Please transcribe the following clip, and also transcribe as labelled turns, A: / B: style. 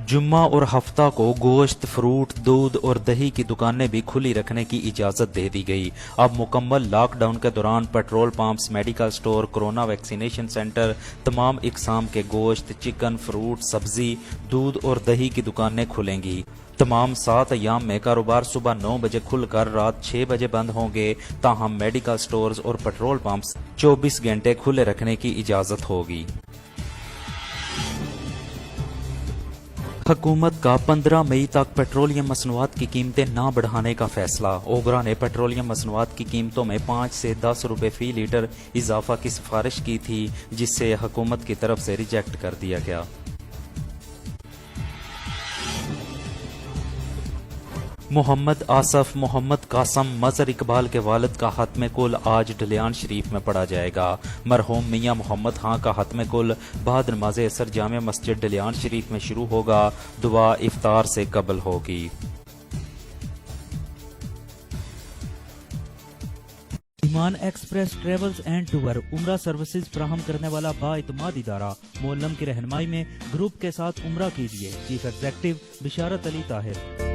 A: जुम्मा और हफ्ता को गोश्त, फ्रूट, दूध और दही की दुकानें भी खुली रखने की इजाजत दे दी गई। अब मुकम्मल लॉकडाउन के दौरान petrol pumps, medical store, corona vaccination centre, तमाम इकसाम के गोश्त, चिकन, फ्रूट, सब्जी, दूध और दही की दुकानें खुलेंगी। तमाम 7 अयाम में कारोबार सुबह 9 बजे खुलकर रात 6 बजे बंद होंगे, ताहम मेडिकल स्टोर्स और पेट्रोल पंप्स 24 घंटे खुले रखने की इजाजत होगी। हुकूमत का 15 मई तक पेट्रोलियम मसनूआत की कीमतें न बढ़ाने का फैसला। ओगरा ने पेट्रोलियम मसनूआत की कीमतों में 5 से 10 रुपए फी लीटर इजाफा की सिफारिश की थी, जिससे हुकूमत की तरफ से रिजेक्ट कर दिया गया। मोहम्मद आसफ, मोहम्मद कासम, मजहर इकबाल के वालिद का खत्म कुल आज ढलियान शरीफ में पढ़ा जाएगा। मरहूम मियां मोहम्मद खां का खत्म कुल बाद नमाज असर जामे मस्जिद ढलियान शरीफ में शुरू होगा। दुआ इफ्तार से कबल होगी।
B: ईमान एक्सप्रेस ट्रेवल्स एंड टूर उम्रा सर्विसेज फराहम करने वाला बाइतमाद इदारा मोल्लम की रहनुमाई में ग्रुप के साथ उम्रा कीजिए। चीफ एग्जेक्टिव बिशारत अली ताहिर।